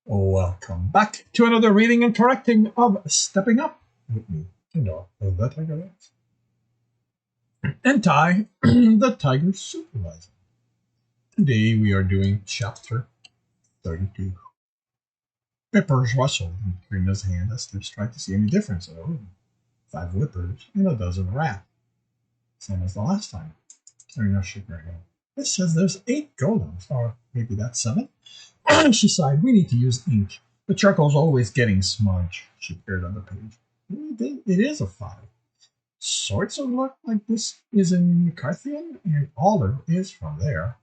Welcome back to another reading and correcting of Stepping Up with me, the Tiger Rex, and Ty, the Tiger Supervisor. Today we are doing chapter 32. Whippers rustled in Karina's hand as Tibs tried to see any difference in the room. 5 whippers and a dozen rats. Same as the last time. Karina shook her head. This says there's 8 golems, or maybe that's 7. She sighed. We need to use ink. The charcoal's always getting smudged. She peered on the page. It is a 5. Sorts of look like this is in Carthian, and Alder is from there.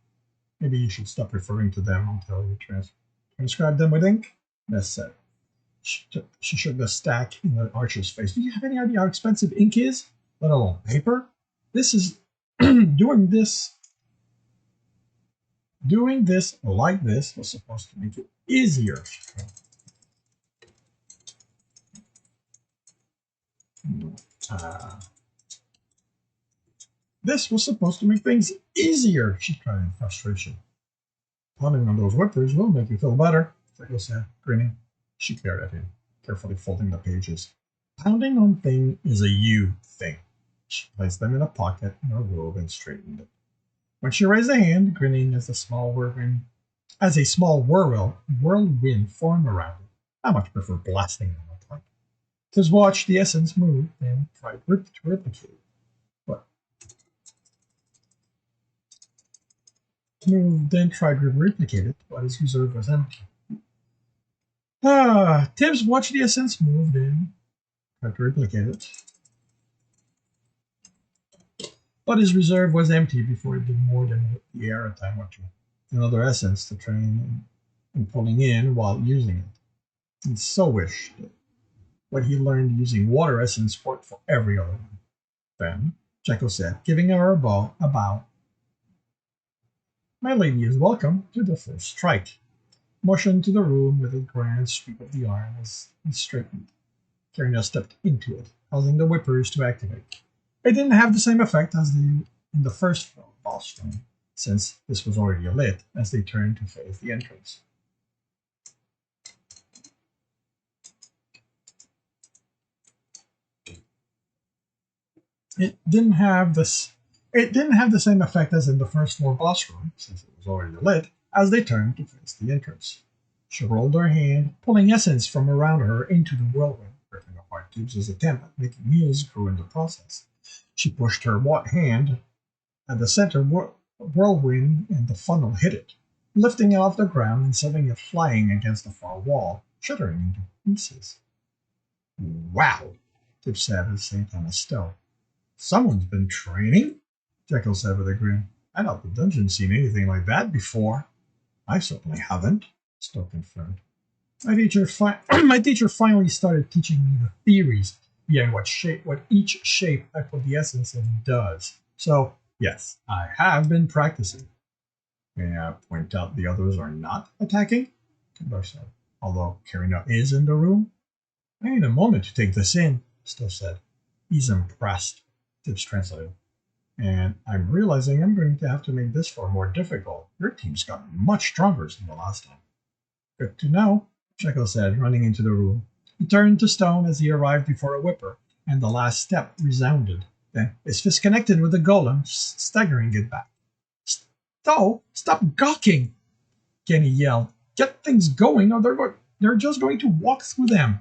Maybe you should stop referring to them until you transcribe them with ink, Ness said. She shook the stack in the archer's face. Do you have any idea how expensive ink is? Let alone paper? This is Doing this like this was supposed to make it easier. This was supposed to make things easier, she cried in frustration. Pounding on those whippers will make you feel better, Psycho said, grinning. She glared at him, carefully folding the pages. Pounding on thing is a you thing. She placed them in a pocket in her robe and straightened it. When she raised a hand, grinning as a small whirlwind formed around it. I much prefer blasting them apart. Tibs watched the essence move, then tried to replicate it. But his reserve was empty. Tibs watched the essence move, then tried to replicate it. But his reserve was empty before it did more than hit the air a time or two. Another essence to train and pulling in while using it. He so wished what he learned using water essence worked for every other one. Then, Jekyll said, giving her a bow. My lady is welcome to the first strike. Motioned to the room with a grand sweep of the arm as he straightened. Karina stepped into it, causing the whippers to activate. It didn't have the same effect as in the first boss room, since this was already lit as they turned to face the entrance. It didn't have the same effect as in the first floor boss room, since it was already lit, as they turned to face the entrance. She rolled her hand, pulling essence from around her into the whirlwind, ripping apart Tibs' attempt at making his grow in the process. She pushed her hand at the center whirlwind, and the funnel hit it, lifting it off the ground and sending it flying against the far wall, shattering into pieces. Wow, Tibs said at the same time as Stowe. Someone's been training? Jekyll said with a grin. I doubt the dungeon's seen anything like that before. I certainly haven't, Stowe confirmed. My teacher finally started teaching me the theories behind what each shape I put the essence in does. So, yes, I have been practicing. May I point out the others are not attacking? Timber said, although Karina is in the room. I need a moment to take this in, Stowe said. He's impressed, Tibs translated. And I'm realizing I'm going to have to make this far more difficult. Your team's gotten much stronger since the last time. Good to know, Jekyll said, running into the room. He turned to stone as he arrived before a whipper, and the last step resounded. Then his fist connected with the golem, staggering it back. Stowe, stop gawking! Kenny yelled. Get things going, or they're just going to walk through them.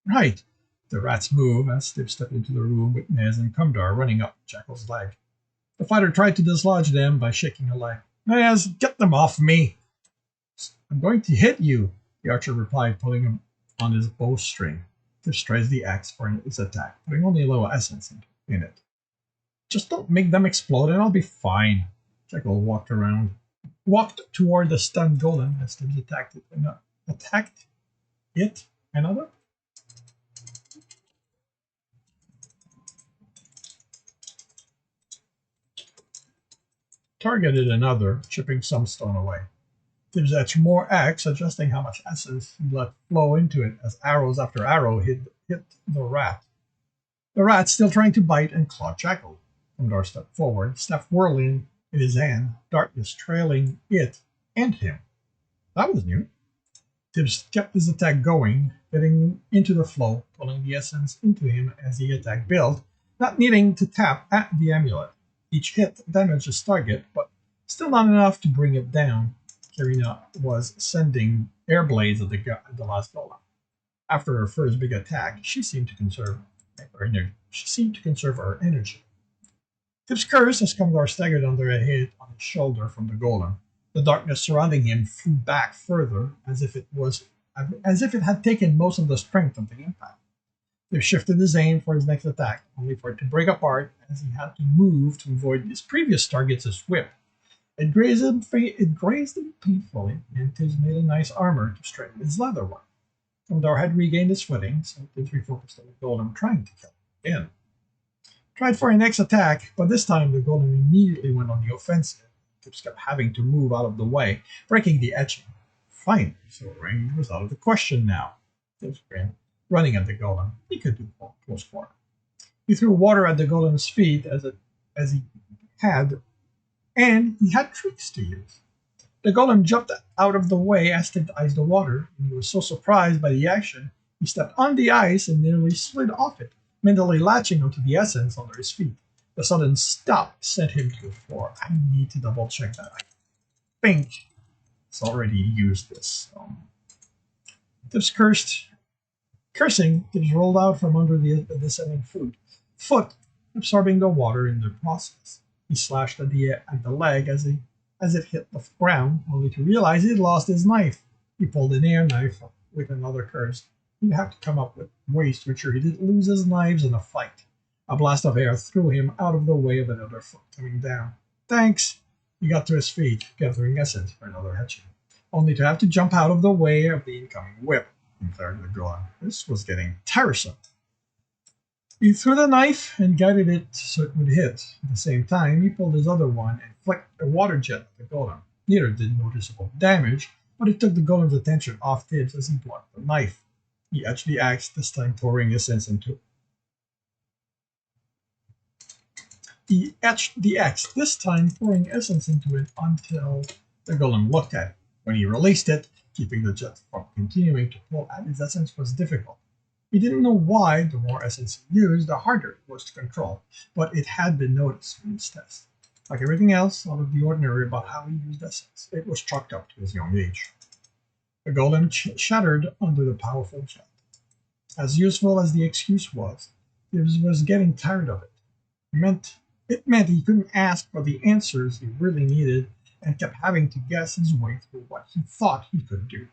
Right. The rats moved as Tibs stepped into the room with Nez and Kumdar running up Jekyll's leg. The fighter tried to dislodge them by shaking a leg. Nez, get them off me! I'm going to hit you, the archer replied, pulling him on his bowstring. Tibs raised the axe for his attack, putting only a little essence in it. Just don't make them explode and I'll be fine. Jekyll walked toward the stunned golem as Tibs attacked it. Another? Targeted another, chipping some stone away. Tibs etched more axe, adjusting how much essence he let flow into it as arrows after arrow hit the rat. The rat still trying to bite and claw Jekyll. Kumdar stepped forward, staff whirling in his hand, darkness trailing it and him. That was new. Tibs kept his attack going, getting into the flow, pulling the essence into him as the attack built, not needing to tap at the amulet. Each hit damaged his target, but still not enough to bring it down. Karina was sending air blades at the last golem. After her first big attack, she seemed to conserve her energy. Tip's curse as Commodore staggered under a hit on his shoulder from the golem. The darkness surrounding him flew back further, as if it had taken most of the strength of the impact. Tip shifted his aim for his next attack, only for it to break apart as he had to move to avoid his previous target's whip. It grazed him painfully, and Tibbs made a nice armor to strengthen his leather one. Commodore had regained his footing, so Tibbs refocused on the golem, trying to kill him again. Tried for a next attack, but this time the golem immediately went on the offensive. Tibbs kept having to move out of the way, breaking the etching. Finally, so range was out of the question now. Tibbs ran, running at the golem. He could do close quarter. He threw water at the golem's feet as he had, and he had tricks to use. The golem jumped out of the way as Tibbs iced the water, and he was so surprised by the action, he stepped on the ice and nearly slid off it, mentally latching onto the essence under his feet. The sudden stop sent him to the floor. I need to double check that. I think it's already used this. Tibbs cursing, Tibbs rolled out from under the descending foot, absorbing the water in the process. He slashed at the leg as it hit the ground, only to realize he had lost his knife. He pulled an air knife with another curse. He'd have to come up with ways to ensure he didn't lose his knives in a fight. A blast of air threw him out of the way of another foot coming down. Thanks! He got to his feet, gathering essence for another hatching, only to have to jump out of the way of the incoming whip, declared the golem. This was getting tiresome. He threw the knife and guided it so it would hit. At the same time, he pulled his other one and flicked a water jet at the golem. Neither did noticeable damage, but it took the golem's attention off Tibbs as he blocked the knife. He etched the axe, this time pouring essence into it. He etched the axe, this time pouring essence into it until the golem looked at it. When he released it, keeping the jet from continuing to pull at his essence was difficult. He didn't know why. The more essence he used, the harder it was to control, but it had been noticed in his test. Like everything else out of the ordinary about how he used essence, it was chalked up to his young age. The golem shattered under the powerful jet. As useful as the excuse was, he was getting tired of it. It meant he couldn't ask for the answers he really needed and kept having to guess his way through what he thought he could do.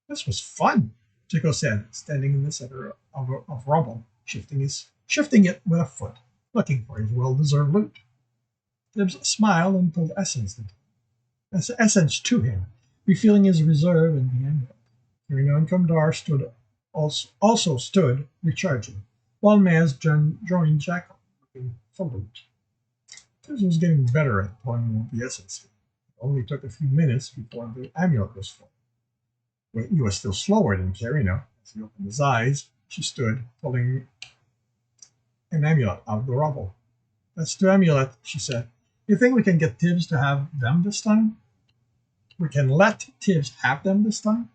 This was fun, Chico said, standing in the center of rubble, shifting it with a foot, looking for his well-deserved loot. Tibbs smiled and pulled essence to him, refilling his reserve in the amulet. Kirino and Commodore also stood, recharging, while Maz joined Jackal, looking for loot. Tibbs was getting better at pulling the essence. It only took a few minutes before the amulet was full. He was still slower than Karina. As he opened his eyes, she stood, pulling an amulet out of the rubble. That's the amulet, she said. You think we can get Tibbs to have them this time? We can let Tibbs have them this time?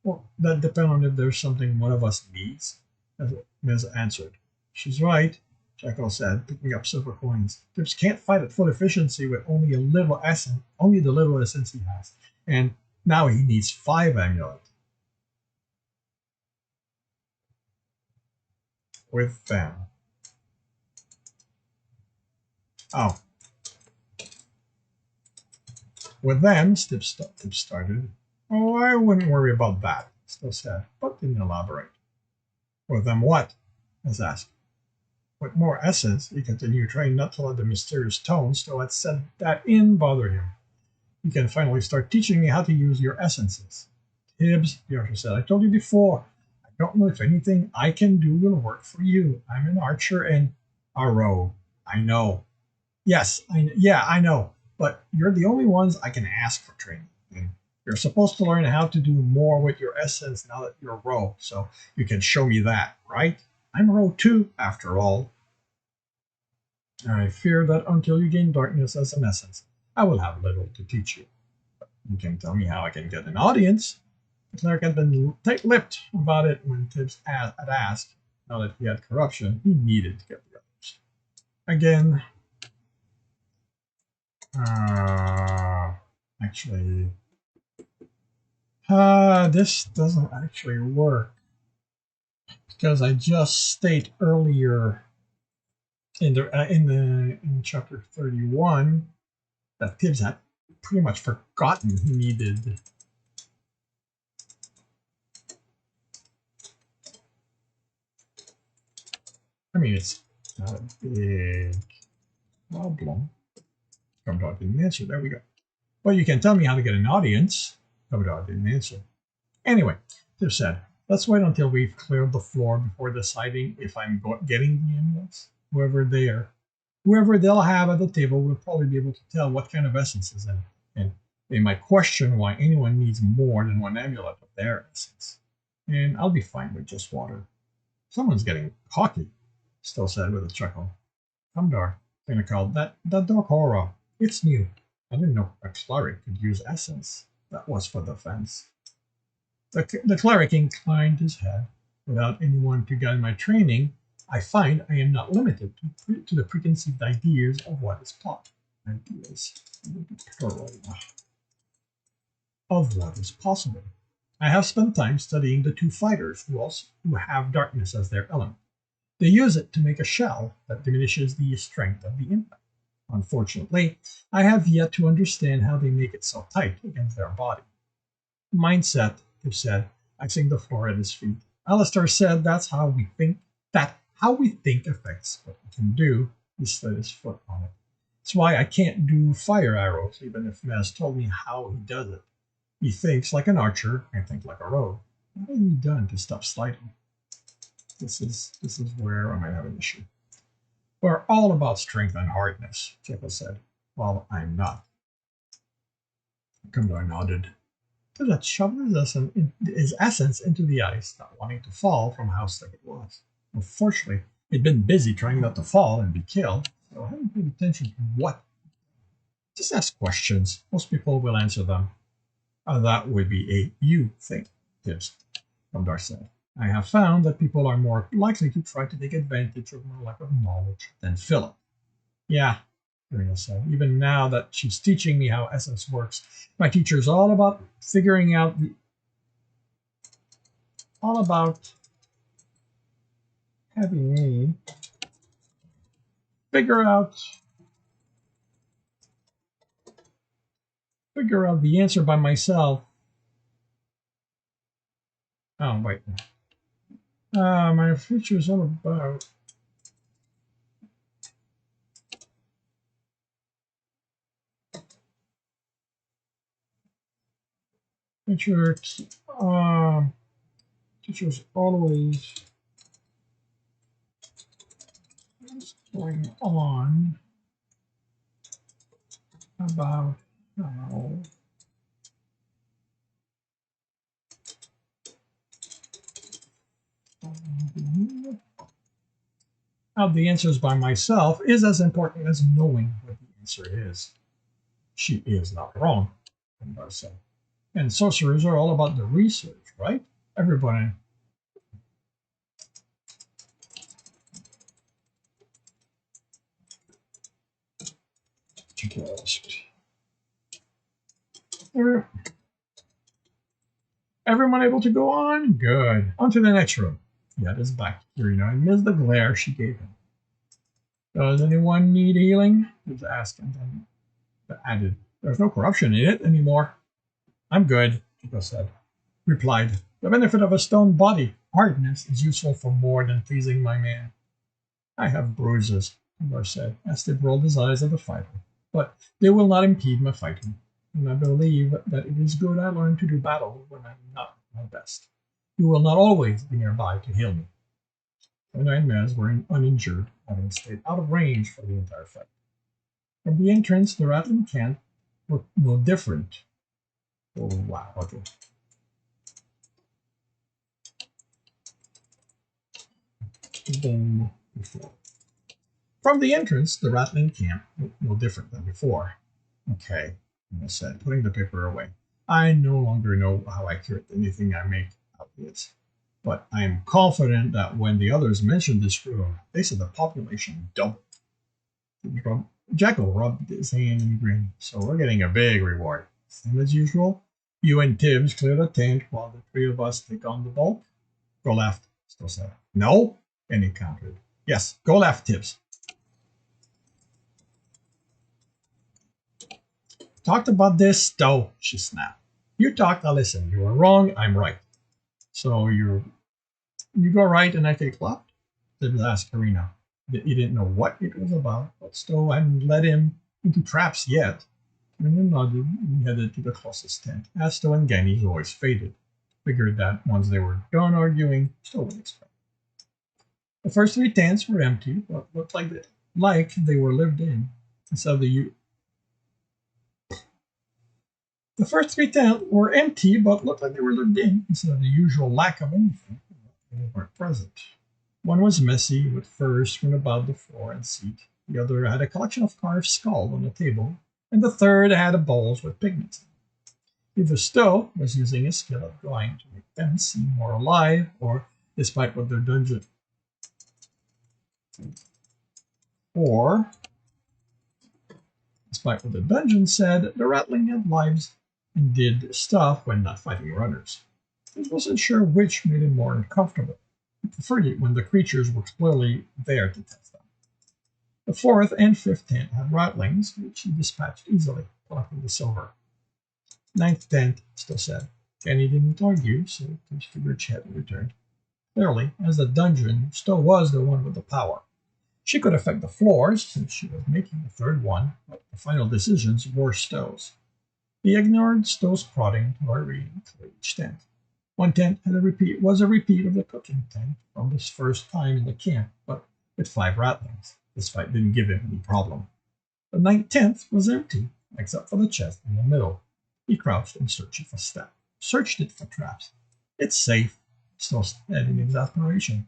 Well, that depends on if there's something one of us needs, as Ms. answered. She's right, Jackal said, picking up silver coins. Tibbs can't fight at full efficiency with only the little essence he has, and now he needs 5 amulets. With them. Oh. With them, Tibbs started. Oh, I wouldn't worry about that, Still said, but didn't elaborate. With them what? As asked. With more essence, he continued, trying not to let the mysterious tone Still had said that in bother him. You can finally start teaching me how to use your essences. Tibbs, the archer said, I told you before, I don't know if anything I can do will work for you. I'm an archer and a rogue. I know. Yes, I know, but you're the only ones I can ask for training. And you're supposed to learn how to do more with your essence now that you're a rogue, so you can show me that, right? I'm a rogue too, after all. I fear that until you gain darkness as an essence, I will have little to teach you. You can tell me how I can get an audience. The cleric had been tight-lipped about it when Tibs had asked. Now that he had corruption, he needed to get the others. Again, actually, this doesn't actually work because I just stated earlier in chapter 31 that Tibs had pretty much forgotten he needed. I mean, it's not a big problem. Commodore didn't answer. There we go. Well, you can tell me how to get an audience. Commodore didn't answer. Anyway, Tibs said, let's wait until we've cleared the floor before deciding if I'm getting the amulets. Whoever they'll have at the table will probably be able to tell what kind of essence is in it. And they might question why anyone needs more than one amulet of their essence. And I'll be fine with just water. Someone's getting cocky, Still said with a chuckle. Commodore, I'm gonna call that Dokoro. It's new. I didn't know a cleric could use essence. That was for defense. The cleric inclined his head. Without anyone to guide my training, I find I am not limited to the preconceived ideas of what is taught. Ideas of what is possible. I have spent time studying the two fighters who have darkness as their element. They use it to make a shell that diminishes the strength of the impact. Unfortunately, I have yet to understand how they make it so tight against their body. Mindset, Tibs said, icing the floor at his feet. Alistair said that's how we think affects what we can do. He slid his foot on it. That's why I can't do fire arrows, even if Mez told me how he does it. He thinks like an archer, I think like a rogue. What have you done to stop sliding? This is where I might have an issue. We're all about strength and hardness, Jekyll said. Well, I'm not. Commodore nodded. That shoved his essence into the ice, not wanting to fall from how slick it was. Unfortunately, he'd been busy trying not to fall and be killed, so I hadn't paid attention to what. Just ask questions. Most people will answer them. That would be a you thing, Tibs, Commodore said. I have found that people are more likely to try to take advantage of my lack of knowledge than fill it. Yeah, Karina said. Even now that she's teaching me how essence works, my teacher's all about having me figure out the answer by myself. Oh, wait. My future is all about teachers always going on about how the answers by myself is as important as knowing what the answer is. She is not wrong, Dunbar said. And sorcerers are all about the research, right? Everybody. Everyone able to go on? Good. On to the next room. He had his back to Kirina and missed the glare she gave him. Does anyone need healing? He was asked and then added, there's no corruption in it anymore. I'm good, Chico said. Replied, the benefit of a stone body, hardness, is useful for more than pleasing my man. I have bruises, Timur said, as Tib rolled his eyes at the fighter, but they will not impede my fighting, and I believe that it is good I learn to do battle when I'm not at my best. You will not always be nearby to heal me. The 9 men were uninjured, having stayed out of range for the entire fight. From the entrance, the rattling camp looked no different. Oh, wow, okay. Than before. From the entrance, the rattling camp looked no different than before. Okay, I said, putting the paper away. I no longer know how accurate anything I make out is, but I am confident that when the others mentioned this room, they said the population doubled. Jekyll rubbed his hand and grinned. So we're getting a big reward. Same as usual. You and Tibs clear the tent while the three of us take on the bulk. Go left, Still said. No, and he countered. Yes, go left, Tibs. Talked about this, Stowe, she snapped. You talked, I listen. You were wrong, I'm right. So you go right and I take left? Tibs asked Karina. He didn't know what it was about, but Stowe hadn't led him into traps yet. Karina nodded and headed to the closest tent. As Stowe and Genny's voice faded, figured that once they were done arguing, Stowe would explain. The first three tents were empty, but looked like they were lived in. Instead of the first three tents were empty, but looked like they were lived in instead of the usual lack of anything. They weren't present. One was messy, with furs strewn about the floor and seat. The other had a collection of carved skulls on the table, and the third had bowls with pigments in them. Either Stowe was using his skill of drawing to make them seem more alive, or despite what their dungeon said, the rattling had lives and did stuff when not fighting runners. He wasn't sure which made him more uncomfortable. He preferred it when the creatures were clearly there to test them. The fourth and fifth tent had rattlings, which he dispatched easily, collecting the silver. Ninth tent, Still said. Kenny didn't argue, so Tibbs figured she hadn't returned. Clearly, as the dungeon, Stowe was the one with the power. She could affect the floors, since she was making the third one, but the final decisions were Stowe's. He ignored Stowe's prodding to her reading for each tent. One tent was a repeat of the cooking tent from his first time in the camp, but with 5 rattlings. This fight didn't give him any problem. The ninth tent was empty, except for the chest in the middle. He crouched and searched it for traps. It's safe, Stowe said in exasperation.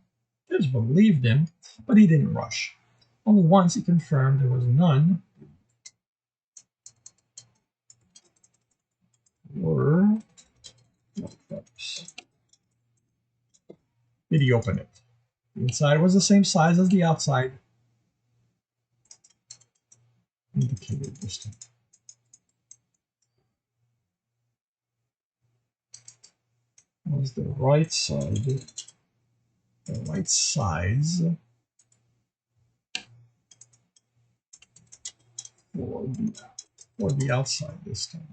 Tibbs believed him, but he didn't rush. Only once he confirmed there was none were traps. Did he open it? The inside was the same size as the outside. Indicated distance. Was the right side? The right size for the outside this time.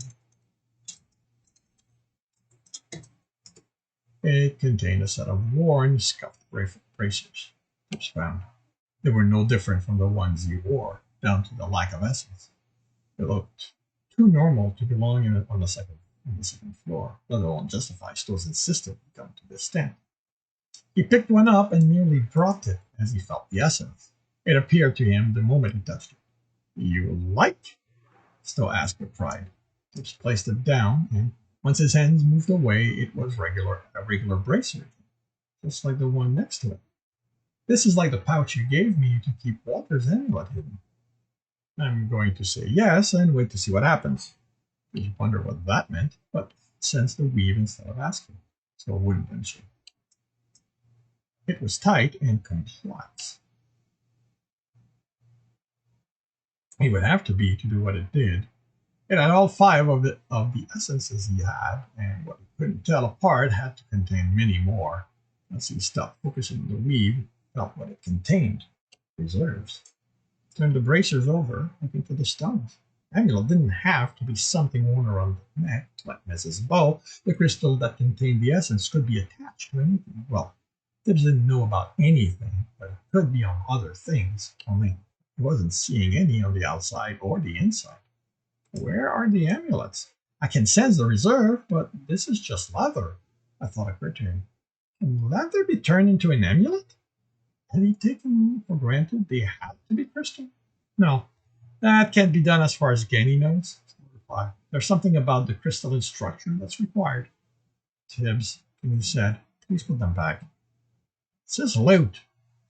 It contained a set of worn, scuffed bracers. Tibbs found they were no different from the ones he wore, down to the lack of essence. They looked too normal to belong on the second floor, let alone justify Stowe's insistence to come to this tent. He picked one up and nearly dropped it as he felt the essence. It appeared to him the moment he touched it. You like? Stowe asked with pride. Tibbs placed it down, and once his hands moved away, it was a regular bracer, just like the one next to it. This is like the pouch you gave me to keep Walter's amulet hidden. I'm going to say yes and wait to see what happens. You wonder what that meant, but sensed the weave instead of asking. So wouldn't she? It was tight and complex. It would have to be to do what it did. It had all 5 of the essences he had, and what he couldn't tell apart had to contain many more. As he stopped focusing on the weave, felt what it contained. Reserves. Turned the bracers over, looking for the stones. Amulet didn't have to be something worn around the neck, like Mrs. Bow. The crystal that contained the essence could be attached to anything. Well, Tibbs didn't know about anything, but it could be on other things. Only he wasn't seeing any on the outside or the inside. Where are the amulets? I can sense the reserve, but this is just leather, I thought occurred to him. Can leather be turned into an amulet? Had he taken for granted they had to be crystal? No, that can't be done as far as Genny knows. There's something about the crystalline structure that's required. Tibbs, he said, please put them back. This is loot,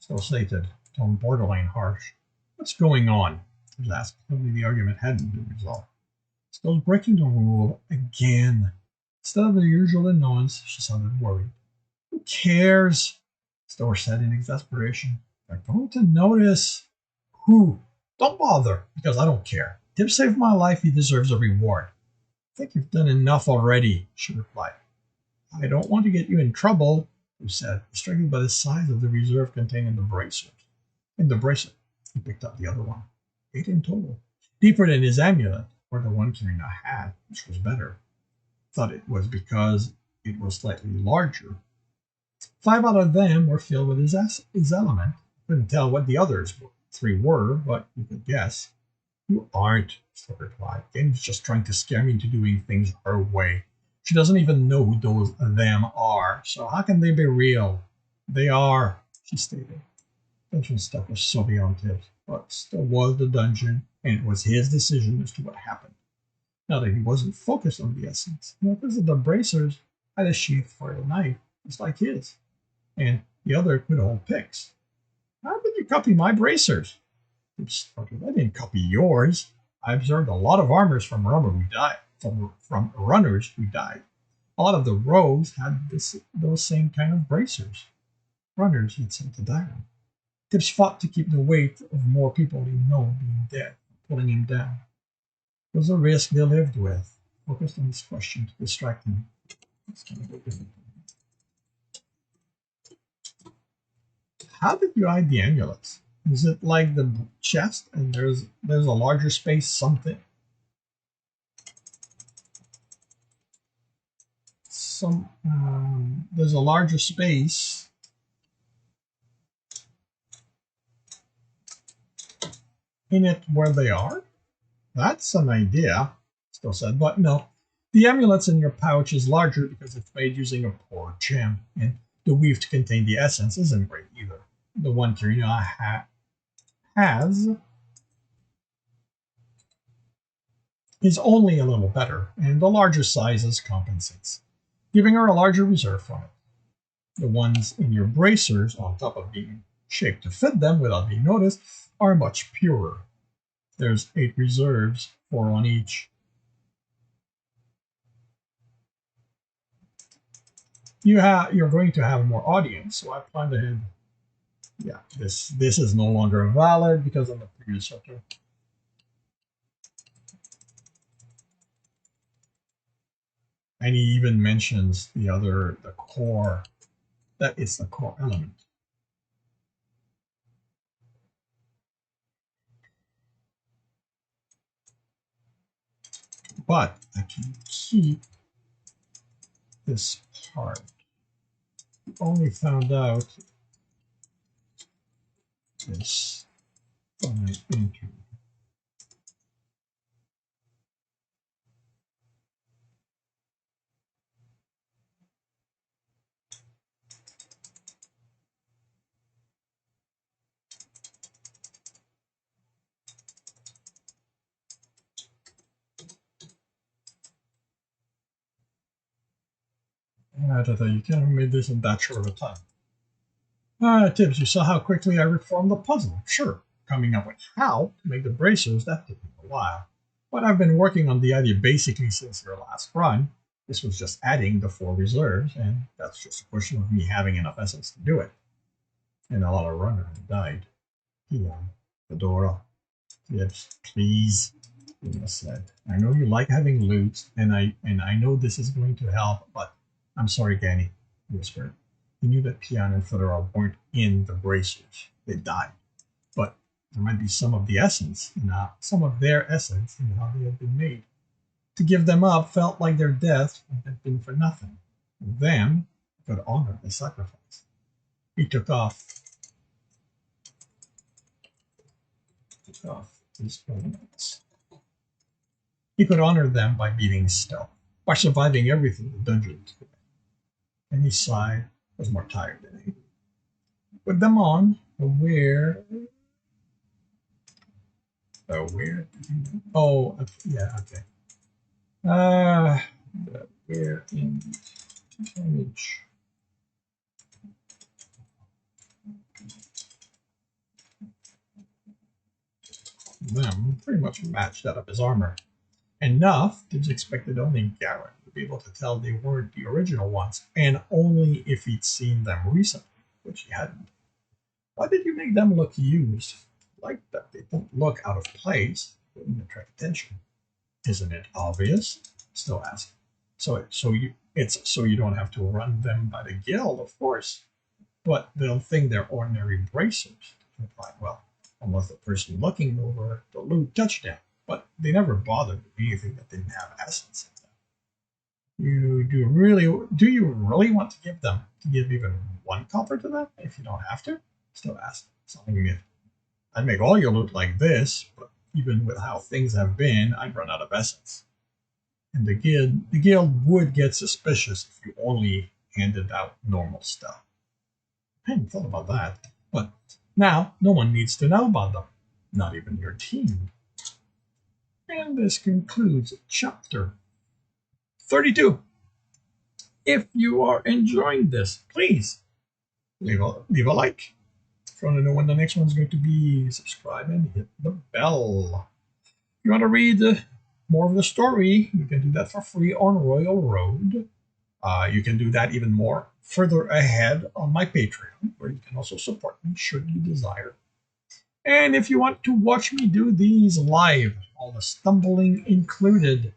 Still stated, tone borderline harsh. What's going on? Tibbs asked. Probably the argument hadn't been resolved. Still breaking the rule again. Instead of the usual annoyance, she sounded worried. Who cares? Stower said in exasperation. They're going to notice. Who? Don't bother, because I don't care. Tibs saved my life, he deserves a reward. I think you've done enough already, she replied. I don't want to get you in trouble, he said, distracted by the size of the reserve contained in the bracers. In the bracer, he picked up the other one. 8 in total. Deeper than his amulet, or the one Karina had, which was better. Thought it was because it was slightly larger. 5 out of them were filled with his element. Couldn't tell what the others 3 were, but you could guess. You aren't, Slip replied. Jenny's just trying to scare me into doing things her way. She doesn't even know who those them are, so how can they be real? They are, she stated. Dungeon stuff was so beyond Tibs, but still was the dungeon, and it was his decision as to what happened. Now that he wasn't focused on the essence, because of the bracers had a sheath for a knife, just like his, and the other could hold picks. How did you copy my bracers? I didn't copy yours. I observed a lot of armors from runners who died. A lot of the rogues had those same kind of bracers. Runners he'd sent to die on. Tibs fought to keep the weight of more people he know being dead, pulling him down. It was a risk they lived with. Focused on his question to distract him. How did you hide the amulets? Is it like the chest and there's a larger space something? There's a larger space in it where they are? That's an idea, Still said, but no. The amulets in your pouch is larger because it's made using a poor gem, and the weave to contain the essence isn't great either. The one Karina has is only a little better, and the larger sizes compensates, giving her a larger reserve from it. The ones in your bracers, on top of being shaped to fit them without being noticed, are much purer. There's 8 reserves, 4 on each. You're going to have more audience, so I planned ahead. Yeah, this is no longer valid because of the previous chapter. And he even mentions the core, that it's the core element. But I can keep this part. We only found out this when I entered. You can't have made this in that short of a time. Tibs, you saw how quickly I reformed the puzzle. Sure, coming up with how to make the bracers, that took me a while. But I've been working on the idea basically since your last run. This was just adding the 4 reserves, and that's just a question of me having enough essence to do it. And a lot of runners died. Fedora, Tibs, please, Luna said. I know you like having loot, and I know this is going to help, but I'm sorry, Danny, he whispered. He knew that Pian and Fedora weren't in the bracers. They died. But there might be some of the essence, some of their essence in how they had been made. To give them up felt like their death had been for nothing. Them could honor the sacrifice. He took off his ornaments. He could honor them by beating stealth, by surviving everything the dungeon could. And his side was more tired than he. Put them on, aware. Oh, yeah, okay. Where in image? Them pretty much matched that of his armor. Enough, Tibs expected only Garrett to be able to tell they weren't the original ones, and only if he'd seen them recently, which he hadn't. Why did you make them look used? Like that they don't look out of place, wouldn't attract attention. Isn't it obvious? Still asked. So you don't have to run them by the guild, of course. But they'll think they're ordinary bracers. Replied, well, unless the person looking over the loot touched them. But they never bothered with anything that didn't have essence in them. Do you really want to give even one copper to them if you don't have to? Still asked. Something new. I'd make all your loot like this, but even with how things have been, I'd run out of essence. And the guild would get suspicious if you only handed out normal stuff. I hadn't thought about that, but now no one needs to know about them, not even your team. And this concludes chapter 32. If you are enjoying this, please leave a like. If you want to know when the next one's going to be, subscribe and hit the bell. If you want to read more of the story, you can do that for free on Royal Road. You can do that even more further ahead on my Patreon, where you can also support me should you desire. And if you want to watch me do these live, all the stumbling included,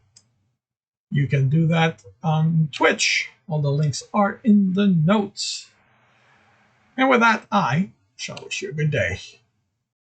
you can do that on Twitch. All the links are in the notes. And with that, I shall wish you a good day.